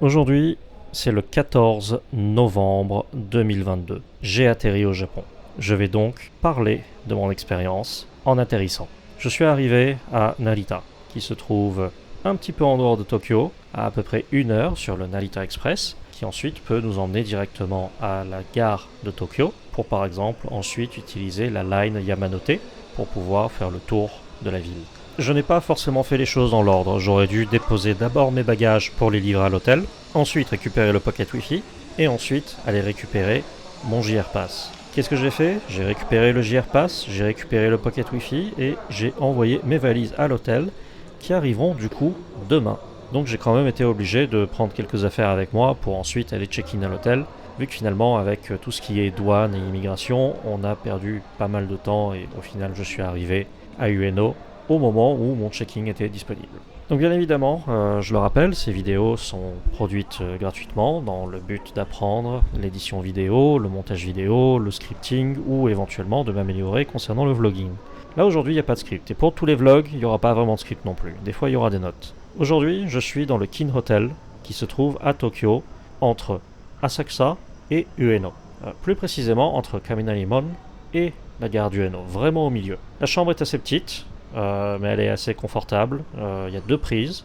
Aujourd'hui, c'est le 14 novembre 2022. J'ai atterri au Japon. Je vais donc parler de mon expérience en atterrissant. Je suis arrivé à Narita, qui se trouve un petit peu en dehors de Tokyo, à peu près 1 heure sur le Narita Express, qui ensuite peut nous emmener directement à la gare de Tokyo, pour par exemple ensuite utiliser la line Yamanote pour pouvoir faire le tour de la ville. Je n'ai pas forcément fait les choses dans l'ordre. J'aurais dû déposer d'abord mes bagages pour les livrer à l'hôtel, ensuite récupérer le pocket Wi-Fi, et ensuite aller récupérer mon JR Pass. Qu'est-ce que j'ai fait? J'ai récupéré le JR Pass, j'ai récupéré le pocket Wi-Fi et j'ai envoyé mes valises à l'hôtel qui arriveront du coup demain. Donc j'ai quand même été obligé de prendre quelques affaires avec moi pour ensuite aller check-in à l'hôtel, vu que finalement avec tout ce qui est douane et immigration, on a perdu pas mal de temps et au final je suis arrivé à Ueno au moment où mon checking était disponible. Donc bien évidemment, je le rappelle, ces vidéos sont produites gratuitement dans le but d'apprendre l'édition vidéo, le montage vidéo, le scripting ou éventuellement de m'améliorer concernant le vlogging. Là aujourd'hui il n'y a pas de script et pour tous les vlogs il n'y aura pas vraiment de script non plus, des fois il y aura des notes. Aujourd'hui je suis dans le Kin Hotel qui se trouve à Tokyo entre Asakusa et Ueno. Plus précisément entre Kaminarimon et la gare d'Ueno, vraiment au milieu. La chambre est assez petite, mais elle est assez confortable. Il y a 2 prises.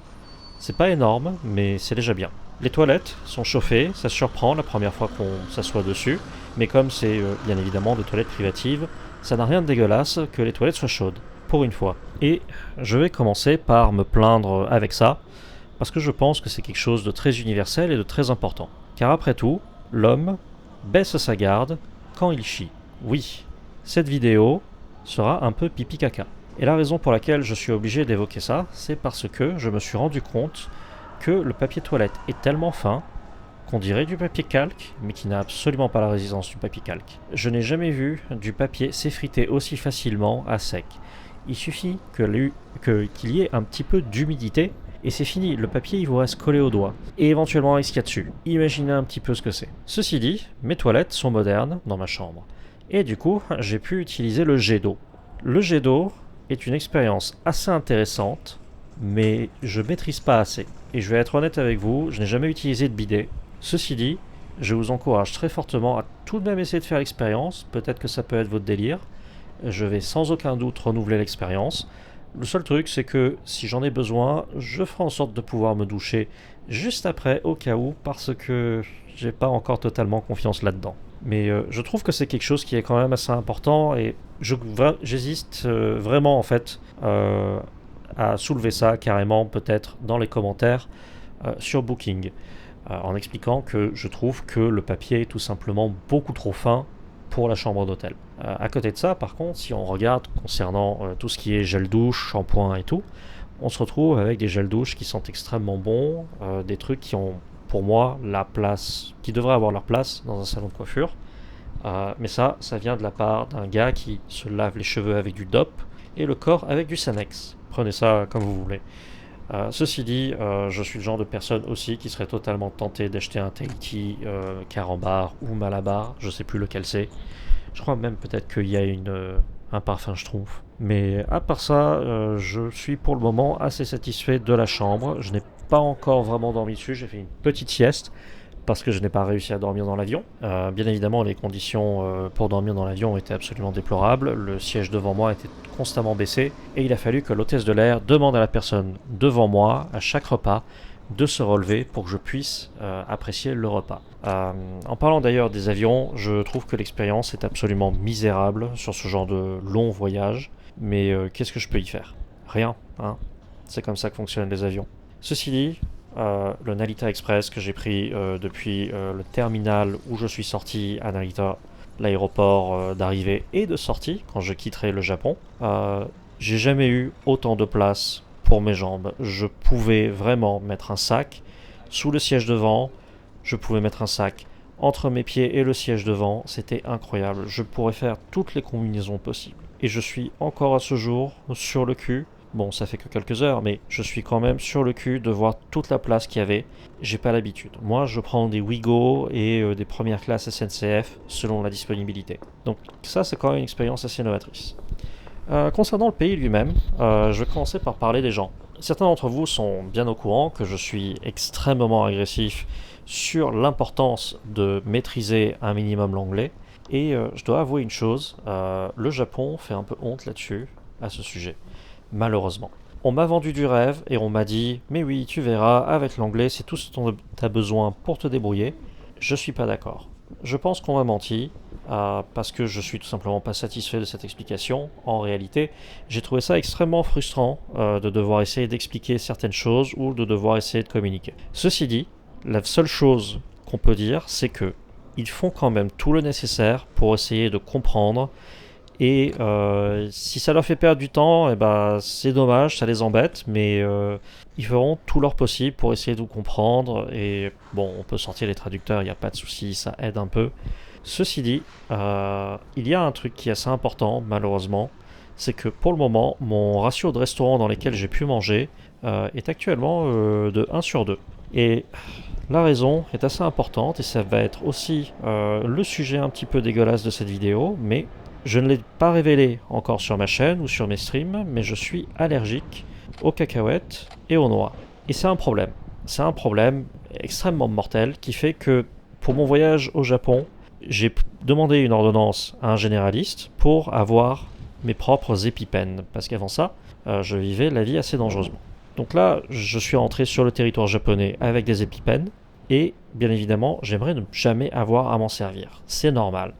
C'est pas énorme, mais c'est déjà bien. Les toilettes sont chauffées, ça surprend la première fois qu'on s'assoit dessus, mais comme c'est bien évidemment des toilettes privatives, ça n'a rien de dégueulasse que les toilettes soient chaudes, pour une fois. Et je vais commencer par me plaindre avec ça, parce que je pense que c'est quelque chose de très universel et de très important. Car après tout, l'homme baisse sa garde quand il chie. Oui, cette vidéo sera un peu pipi caca. Et la raison pour laquelle je suis obligé d'évoquer ça, c'est parce que je me suis rendu compte que le papier toilette est tellement fin qu'on dirait du papier calque, mais qui n'a absolument pas la résistance du papier calque. Je n'ai jamais vu du papier s'effriter aussi facilement à sec. Il suffit qu'il y ait un petit peu d'humidité et c'est fini, le papier il vous reste collé au doigt. Et éventuellement avec ce qu'il y a dessus. Imaginez un petit peu ce que c'est. Ceci dit, mes toilettes sont modernes dans ma chambre. Et du coup, j'ai pu utiliser le jet d'eau. Le jet d'eau est une expérience assez intéressante, mais je maîtrise pas assez. Et je vais être honnête avec vous, je n'ai jamais utilisé de bidet. Ceci dit, je vous encourage très fortement à tout de même essayer de faire l'expérience, peut-être que ça peut être votre délire. Je vais sans aucun doute renouveler l'expérience. Le seul truc, c'est que si j'en ai besoin, je ferai en sorte de pouvoir me doucher juste après, au cas où, parce que j'ai pas encore totalement confiance là-dedans. Mais je trouve que c'est quelque chose qui est quand même assez important et j'hésite vraiment en fait à soulever ça carrément peut-être dans les commentaires sur Booking en expliquant que je trouve que le papier est tout simplement beaucoup trop fin pour la chambre d'hôtel. À côté de ça, par contre, si on regarde concernant tout ce qui est gel douche, shampoing et tout, on se retrouve avec des gels douche qui sont extrêmement bons, des trucs qui ont pour moi la place, qui devraient avoir leur place dans un salon de coiffure. Mais ça vient de la part d'un gars qui se lave les cheveux avec du DOP et le corps avec du Sanex. Prenez ça comme vous voulez. Ceci dit, je suis le genre de personne aussi qui serait totalement tenté d'acheter un Tahiti, Carambar ou Malabar, je sais plus lequel c'est. Je crois même peut-être qu'il y a un parfum Schtroumpf. Mais à part ça, je suis pour le moment assez satisfait de la chambre. Je n'ai pas encore vraiment dormi dessus, j'ai fait une petite sieste parce que je n'ai pas réussi à dormir dans l'avion. Bien évidemment, les conditions pour dormir dans l'avion étaient absolument déplorables. Le siège devant moi était constamment baissé et il a fallu que l'hôtesse de l'air demande à la personne devant moi, à chaque repas, de se relever pour que je puisse apprécier le repas. En parlant d'ailleurs des avions, je trouve que l'expérience est absolument misérable sur ce genre de long voyage. Mais qu'est-ce que je peux y faire? Rien, hein. C'est comme ça que fonctionnent les avions. Ceci dit, le Narita Express que j'ai pris depuis le terminal où je suis sorti à Narita, l'aéroport d'arrivée et de sortie quand je quitterai le Japon, j'ai jamais eu autant de place pour mes jambes. Je pouvais vraiment mettre un sac sous le siège devant, je pouvais mettre un sac entre mes pieds et le siège devant, c'était incroyable. Je pourrais faire toutes les combinaisons possibles. Et je suis encore à ce jour sur le cul. Bon, ça fait que quelques heures, mais je suis quand même sur le cul de voir toute la place qu'il y avait. J'ai pas l'habitude. Moi, je prends des Ouigo et des premières classes SNCF selon la disponibilité. Donc ça, c'est quand même une expérience assez novatrice. Concernant le pays lui-même, je vais commencer par parler des gens. Certains d'entre vous sont bien au courant que je suis extrêmement agressif sur l'importance de maîtriser un minimum l'anglais. Et je dois avouer une chose, le Japon fait un peu honte là-dessus, à ce sujet, malheureusement. On m'a vendu du rêve et on m'a dit mais oui, tu verras, avec l'anglais, c'est tout ce dont tu as besoin pour te débrouiller. Je suis pas d'accord. Je pense qu'on m'a menti parce que je suis tout simplement pas satisfait de cette explication. En réalité, j'ai trouvé ça extrêmement frustrant de devoir essayer d'expliquer certaines choses ou de devoir essayer de communiquer. Ceci dit, la seule chose qu'on peut dire, c'est que ils font quand même tout le nécessaire pour essayer de comprendre et si ça leur fait perdre du temps, eh ben, c'est dommage, ça les embête, mais ils feront tout leur possible pour essayer de vous comprendre. Et bon, on peut sortir les traducteurs, il n'y a pas de souci, ça aide un peu. Ceci dit, il y a un truc qui est assez important, malheureusement, c'est que pour le moment, mon ratio de restaurants dans lesquels j'ai pu manger est actuellement de 1 sur 2. Et la raison est assez importante, et ça va être aussi le sujet un petit peu dégueulasse de cette vidéo, mais je ne l'ai pas révélé encore sur ma chaîne ou sur mes streams, mais je suis allergique aux cacahuètes et aux noix. Et c'est un problème. C'est un problème extrêmement mortel qui fait que pour mon voyage au Japon, j'ai demandé une ordonnance à un généraliste pour avoir mes propres épipènes. Parce qu'avant ça, je vivais la vie assez dangereusement. Donc là, je suis rentré sur le territoire japonais avec des épipènes. Et bien évidemment, j'aimerais ne jamais avoir à m'en servir. C'est normal.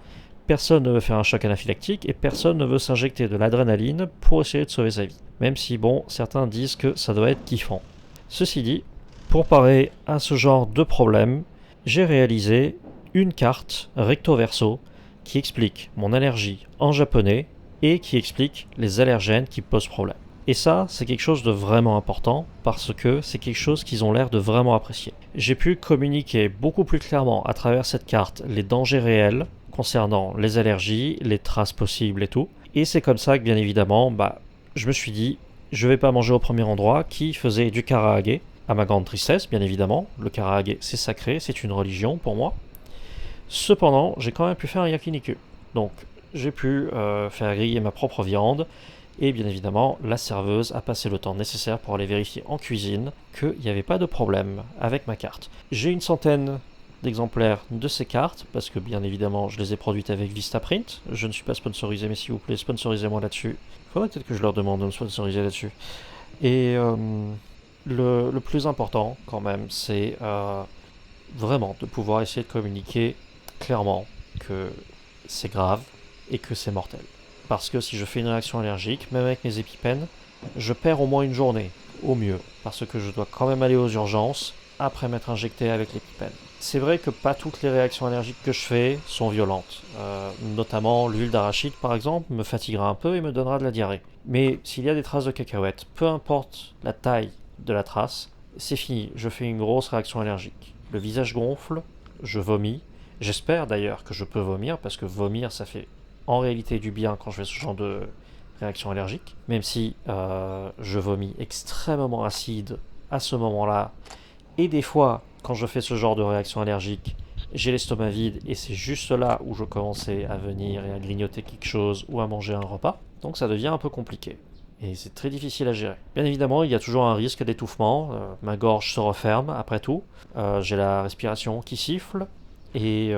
Personne ne veut faire un choc anaphylactique et personne ne veut s'injecter de l'adrénaline pour essayer de sauver sa vie. Même si, bon, certains disent que ça doit être kiffant. Ceci dit, pour parer à ce genre de problème, j'ai réalisé une carte recto-verso qui explique mon allergie en japonais et qui explique les allergènes qui posent problème. Et ça, c'est quelque chose de vraiment important parce que c'est quelque chose qu'ils ont l'air de vraiment apprécier. J'ai pu communiquer beaucoup plus clairement à travers cette carte les dangers réels concernant les allergies, les traces possibles et tout. Et c'est comme ça que bien évidemment, je me suis dit, je vais pas manger au premier endroit qui faisait du karaage, à ma grande tristesse bien évidemment. Le karaage c'est sacré, c'est une religion pour moi. Cependant, j'ai quand même pu faire un yakiniku. Donc j'ai pu faire griller ma propre viande. Et bien évidemment, la serveuse a passé le temps nécessaire pour aller vérifier en cuisine qu'il n'y avait pas de problème avec ma carte. J'ai une centaine d'exemplaires de ces cartes, parce que bien évidemment je les ai produites avec Vistaprint. Je ne suis pas sponsorisé, mais s'il vous plaît, sponsorisez-moi là-dessus. Il faudrait peut-être que je leur demande de me sponsoriser là-dessus. Et le plus important quand même, c'est vraiment de pouvoir essayer de communiquer clairement que c'est grave et que c'est mortel. Parce que si je fais une réaction allergique, même avec mes épipènes, je perds au moins une journée, au mieux, parce que je dois quand même aller aux urgences après m'être injecté avec l'épipène. C'est vrai que pas toutes les réactions allergiques que je fais sont violentes. Notamment l'huile d'arachide par exemple me fatiguera un peu et me donnera de la diarrhée. Mais s'il y a des traces de cacahuètes, peu importe la taille de la trace, c'est fini, je fais une grosse réaction allergique. Le visage gonfle, je vomis. J'espère d'ailleurs que je peux vomir, parce que vomir ça fait en réalité du bien quand je fais ce genre de réaction allergique. Même si je vomis extrêmement acide à ce moment-là. Et des fois, quand je fais ce genre de réaction allergique, j'ai l'estomac vide et c'est juste là où je commençais à venir et à grignoter quelque chose ou à manger un repas. Donc ça devient un peu compliqué. Et c'est très difficile à gérer. Bien évidemment, il y a toujours un risque d'étouffement. Ma gorge se referme après tout. J'ai la respiration qui siffle et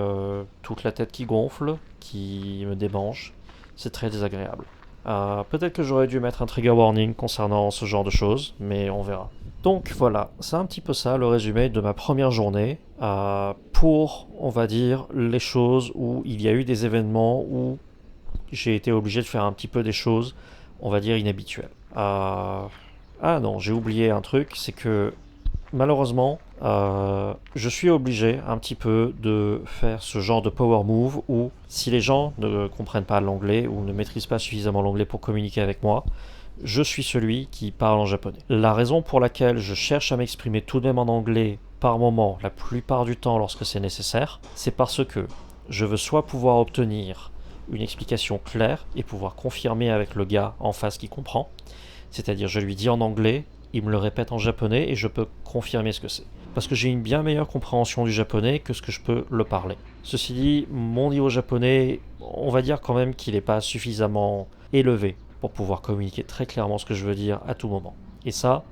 toute la tête qui gonfle, qui me démange. C'est très désagréable. Peut-être que j'aurais dû mettre un trigger warning concernant ce genre de choses, mais on verra. Donc voilà, c'est un petit peu ça le résumé de ma première journée pour, on va dire, les choses où il y a eu des événements où j'ai été obligé de faire un petit peu des choses, on va dire, inhabituelles. Ah non, j'ai oublié un truc, c'est que malheureusement, je suis obligé un petit peu de faire ce genre de power move où si les gens ne comprennent pas l'anglais ou ne maîtrisent pas suffisamment l'anglais pour communiquer avec moi, je suis celui qui parle en japonais. La raison pour laquelle je cherche à m'exprimer tout de même en anglais par moment, la plupart du temps lorsque c'est nécessaire, c'est parce que je veux soit pouvoir obtenir une explication claire et pouvoir confirmer avec le gars en face qui comprend, c'est-à-dire je lui dis en anglais, il me le répète en japonais et je peux confirmer ce que c'est. Parce que j'ai une bien meilleure compréhension du japonais que ce que je peux le parler. Ceci dit, mon niveau japonais, on va dire quand même qu'il n'est pas suffisamment élevé pour pouvoir communiquer très clairement ce que je veux dire à tout moment. Et ça,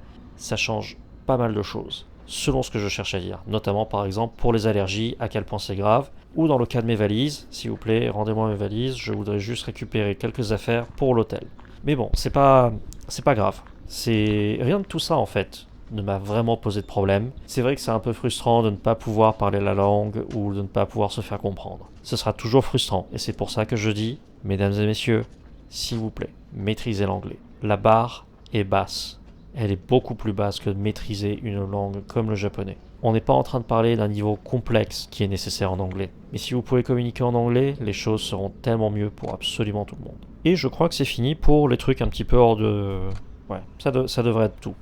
ça change pas mal de choses, selon ce que je cherche à dire, notamment par exemple pour les allergies, à quel point c'est grave, ou dans le cas de mes valises, s'il vous plaît, rendez-moi mes valises, je voudrais juste récupérer quelques affaires pour l'hôtel. Mais bon, c'est pas grave. C'est rien de tout ça en fait ne m'a vraiment posé de problème. C'est vrai que c'est un peu frustrant de ne pas pouvoir parler la langue ou de ne pas pouvoir se faire comprendre. Ce sera toujours frustrant et c'est pour ça que je dis, mesdames et messieurs, s'il vous plaît, maîtrisez l'anglais. La barre est basse. Elle est beaucoup plus basse que de maîtriser une langue comme le japonais. On n'est pas en train de parler d'un niveau complexe qui est nécessaire en anglais. Mais si vous pouvez communiquer en anglais, les choses seront tellement mieux pour absolument tout le monde. Et je crois que c'est fini pour les trucs un petit peu hors de... Ouais, ça devrait être tout.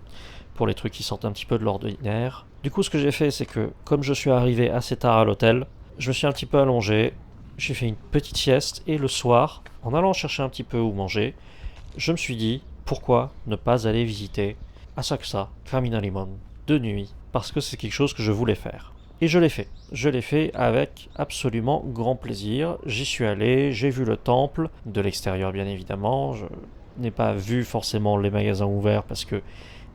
Pour les trucs qui sortent un petit peu de l'ordinaire. Du coup, ce que j'ai fait, c'est que comme je suis arrivé assez tard à l'hôtel, je me suis un petit peu allongé, j'ai fait une petite sieste et le soir, en allant chercher un petit peu où manger, je me suis dit pourquoi ne pas aller visiter Asakusa Kaminarimon de nuit, parce que c'est quelque chose que je voulais faire. Et je l'ai fait. Je l'ai fait avec absolument grand plaisir. J'y suis allé, j'ai vu le temple, de l'extérieur bien évidemment. Je n'ai pas vu forcément les magasins ouverts parce que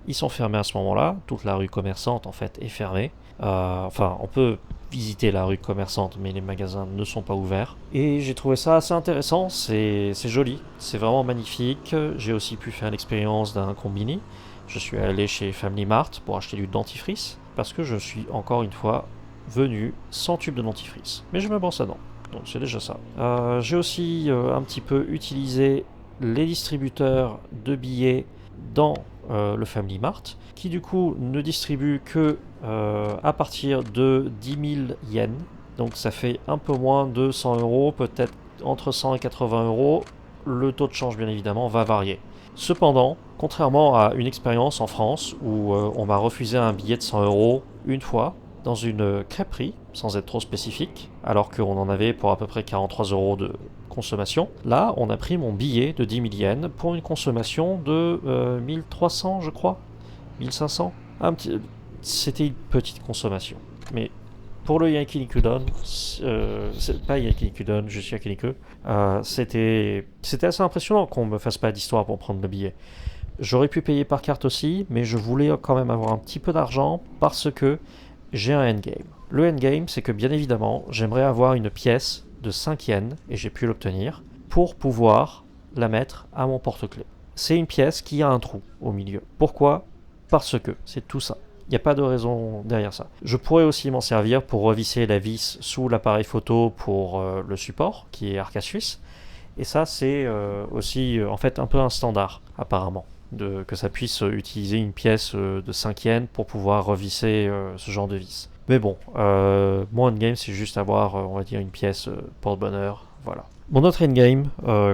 ils sont fermés à ce moment-là. Toute la rue commerçante en fait est fermée. Enfin, on peut visiter la rue commerçante, mais les magasins ne sont pas ouverts. Et j'ai trouvé ça assez intéressant, c'est joli, c'est vraiment magnifique. J'ai aussi pu faire l'expérience d'un combini. Je suis allé chez Family Mart pour acheter du dentifrice, parce que je suis encore une fois venu sans tube de dentifrice. Mais je me brosse à dents, donc c'est déjà ça. J'ai aussi un petit peu utilisé les distributeurs de billets dans le Family Mart, qui du coup ne distribue que à partir de 10 000 yens. Donc ça fait un peu moins de 100 euros, peut-être entre 100 et 80 euros. Le taux de change, bien évidemment, va varier. Cependant, contrairement à une expérience en France où on m'a refusé un billet de 100 euros une fois dans une crêperie, sans être trop spécifique, alors qu'on en avait pour à peu près 43 euros de consommation. Là, on a pris mon billet de 10 000 yens pour une consommation de 1300, je crois, 1500. C'était une petite consommation. Mais pour le Yakinikudon, c'est pas Yakinikudon, je suis Yakiniku, c'était assez impressionnant qu'on me fasse pas d'histoire pour prendre le billet. J'aurais pu payer par carte aussi, mais je voulais quand même avoir un petit peu d'argent parce que j'ai un endgame. Le endgame, c'est que bien évidemment, j'aimerais avoir une pièce de 5 yens, et j'ai pu l'obtenir, pour pouvoir la mettre à mon porte-clés. C'est une pièce qui a un trou au milieu. Pourquoi ? Parce que c'est tout ça. Il n'y a pas de raison derrière ça. Je pourrais aussi m'en servir pour revisser la vis sous l'appareil photo pour le support, qui est Arca Suisse. Et ça, c'est aussi en fait un peu un standard, apparemment, que ça puisse utiliser une pièce de 5 yens pour pouvoir revisser ce genre de vis. Mais bon, mon endgame, c'est juste avoir, on va dire, une pièce porte-bonheur, voilà. Mon autre endgame,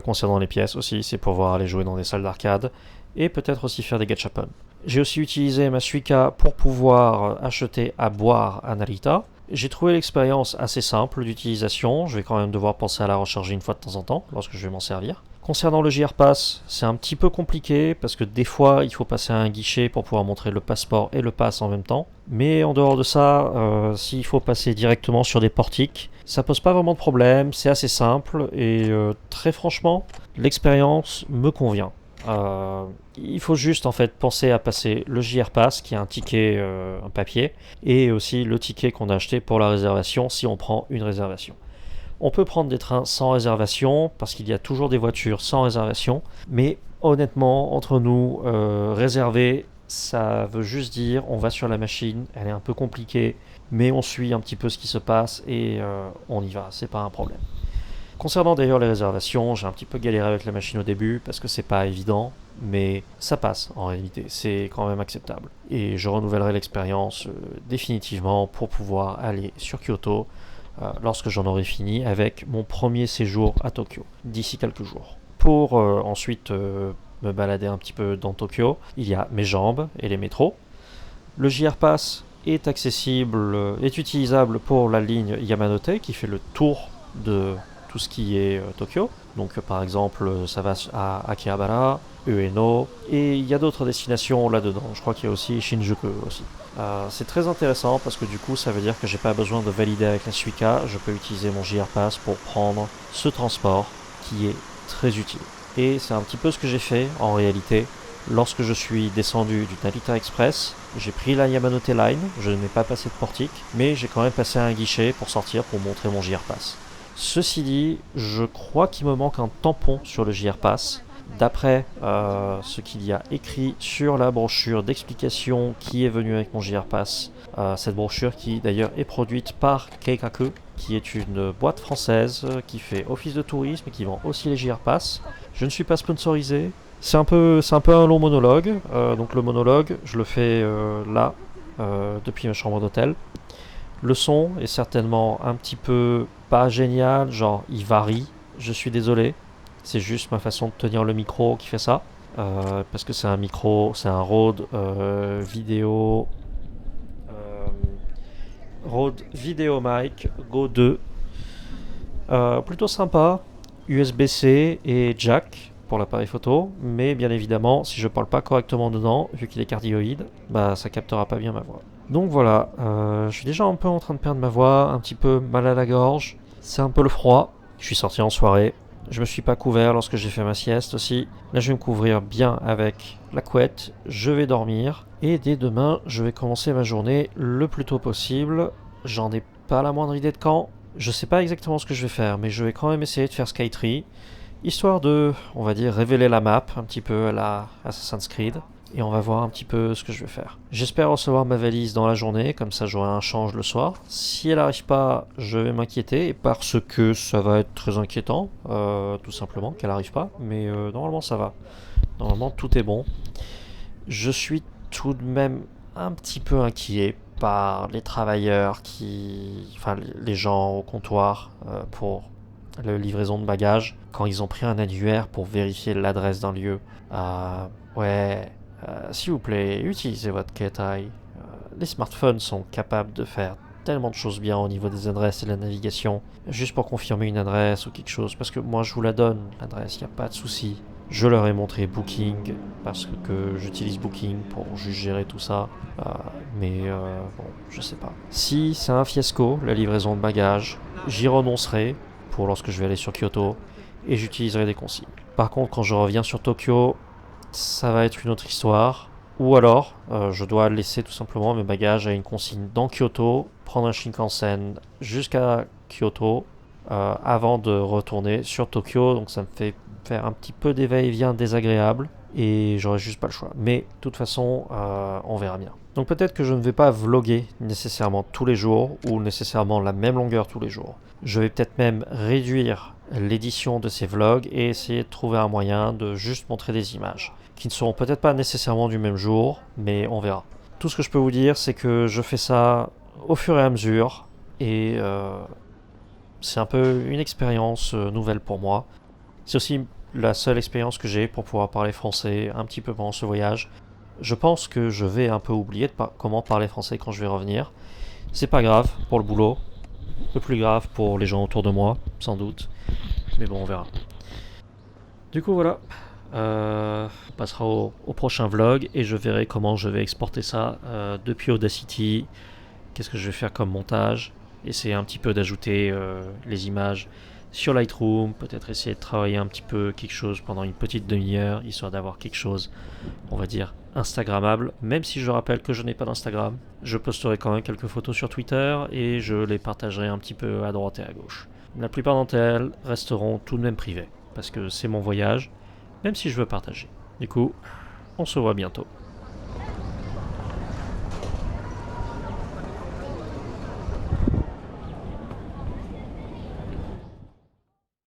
concernant les pièces aussi, c'est pouvoir aller jouer dans des salles d'arcade, et peut-être aussi faire des gachapon. J'ai aussi utilisé ma Suica pour pouvoir acheter à boire à Narita. J'ai trouvé l'expérience assez simple d'utilisation, je vais quand même devoir penser à la recharger une fois de temps en temps, lorsque je vais m'en servir. Concernant le JR Pass, c'est un petit peu compliqué, parce que des fois, il faut passer à un guichet pour pouvoir montrer le passeport et le pass en même temps. Mais en dehors de ça, s'il faut passer directement sur des portiques, ça pose pas vraiment de problème, c'est assez simple, et très franchement, l'expérience me convient. Il faut juste en fait penser à passer le JR Pass qui est un ticket, un papier, et aussi le ticket qu'on a acheté pour la réservation si on prend une réservation. On peut prendre des trains sans réservation parce qu'il y a toujours des voitures sans réservation, mais honnêtement, entre nous, réserver, ça veut juste dire on va sur la machine, elle est un peu compliquée, mais on suit un petit peu ce qui se passe et on y va, c'est pas un problème. Concernant d'ailleurs les réservations, j'ai un petit peu galéré avec la machine au début parce que c'est pas évident, mais ça passe en réalité, c'est quand même acceptable. Et je renouvellerai l'expérience définitivement pour pouvoir aller sur Kyoto lorsque j'en aurai fini avec mon premier séjour à Tokyo, d'ici quelques jours. Pour ensuite me balader un petit peu dans Tokyo, il y a mes jambes et les métros. Le JR Pass est utilisable pour la ligne Yamanote qui fait le tour de tout ce qui est Tokyo. Donc par exemple, ça va à Akihabara, Ueno, et il y a d'autres destinations là-dedans. Je crois qu'il y a aussi Shinjuku aussi. C'est très intéressant parce que du coup, ça veut dire que j'ai pas besoin de valider avec la Suica. Je peux utiliser mon JR Pass pour prendre ce transport qui est très utile. Et c'est un petit peu ce que j'ai fait en réalité Lorsque je suis descendu du Narita Express, j'ai pris la Yamanote Line, je n'ai pas passé de portique, mais j'ai quand même passé un guichet pour sortir pour montrer mon JR Pass. Ceci dit, je crois qu'il me manque un tampon sur le JR Pass. D'après ce qu'il y a écrit sur la brochure d'explication qui est venue avec mon JR Pass, cette brochure qui d'ailleurs est produite par Keikaku, qui est une boîte française qui fait office de tourisme et qui vend aussi les JR Pass. Je ne suis pas sponsorisé. C'est un peu un long monologue. Donc le monologue, je le fais là, depuis ma chambre d'hôtel. Le son est certainement un petit peu pas génial, genre il varie. Je suis désolé. C'est juste ma façon de tenir le micro qui fait ça. Parce que c'est un micro, c'est un Rode vidéo. Rode VideoMic Go 2. Plutôt sympa. USB-C et jack pour l'appareil photo. Mais bien évidemment, si je parle pas correctement dedans, vu qu'il est cardioïde, bah ça captera pas bien ma voix. Donc voilà, je suis déjà un peu en train de perdre ma voix, un petit peu mal à la gorge. C'est un peu le froid. Je suis sorti en soirée. Je me suis pas couvert lorsque j'ai fait ma sieste aussi. Là, je vais me couvrir bien avec la couette. Je vais dormir. Et dès demain, je vais commencer ma journée le plus tôt possible. J'en ai pas la moindre idée de quand. Je sais pas exactement ce que je vais faire, mais je vais quand même essayer de faire Skytree. Histoire de, on va dire, révéler la map un petit peu à la Assassin's Creed. Et on va voir un petit peu ce que je vais faire. J'espère recevoir ma valise dans la journée, comme ça j'aurai un change le soir. Si elle n'arrive pas, je vais m'inquiéter, parce que ça va être très inquiétant, tout simplement, qu'elle n'arrive pas. Mais normalement ça va. Normalement tout est bon. Je suis tout de même un petit peu inquiet par les travailleurs enfin les gens au comptoir pour la livraison de bagages, quand ils ont pris un annuaire pour vérifier l'adresse d'un lieu. Ouais... s'il vous plaît, utilisez votre Ketai. Les smartphones sont capables de faire tellement de choses bien au niveau des adresses et de la navigation, juste pour confirmer une adresse ou quelque chose, parce que moi je vous la donne, l'adresse, il n'y a pas de souci. Je leur ai montré Booking, parce que j'utilise Booking pour juste gérer tout ça, mais bon, je sais pas. Si c'est un fiasco, la livraison de bagages, j'y renoncerai pour lorsque je vais aller sur Kyoto, et j'utiliserai des consignes. Par contre, quand je reviens sur Tokyo, ça va être une autre histoire. Ou alors, je dois laisser tout simplement mes bagages à une consigne dans Kyoto, prendre un Shinkansen jusqu'à Kyoto, avant de retourner sur Tokyo. Donc ça me fait faire un petit peu des va-et-vient désagréables. Et j'aurai juste pas le choix. Mais de toute façon, on verra bien. Donc peut-être que je ne vais pas vlogger nécessairement tous les jours, ou nécessairement la même longueur tous les jours. Je vais peut-être même réduire l'édition de ces vlogs et essayer de trouver un moyen de juste montrer des images qui ne seront peut-être pas nécessairement du même jour, mais on verra. Tout ce que je peux vous dire, c'est que je fais ça au fur et à mesure, et c'est un peu une expérience nouvelle pour moi. C'est aussi la seule expérience que j'ai pour pouvoir parler français un petit peu pendant ce voyage. Je pense que je vais un peu oublier comment parler français quand je vais revenir. C'est pas grave pour le boulot, un peu plus grave pour les gens autour de moi, sans doute, mais bon, on verra. Du coup, voilà. On passera au prochain vlog et je verrai comment je vais exporter ça depuis Audacity. Qu'est-ce que je vais faire comme montage. Essayer un petit peu d'ajouter les images sur Lightroom. Peut-être essayer de travailler un petit peu quelque chose pendant une petite demi-heure, histoire d'avoir quelque chose, on va dire, Instagrammable. Même si je rappelle que je n'ai pas d'Instagram, je posterai quand même quelques photos sur Twitter et je les partagerai un petit peu à droite et à gauche. La plupart d'entre elles resteront tout de même privées, parce que c'est mon voyage, même si je veux partager. Du coup, on se voit bientôt.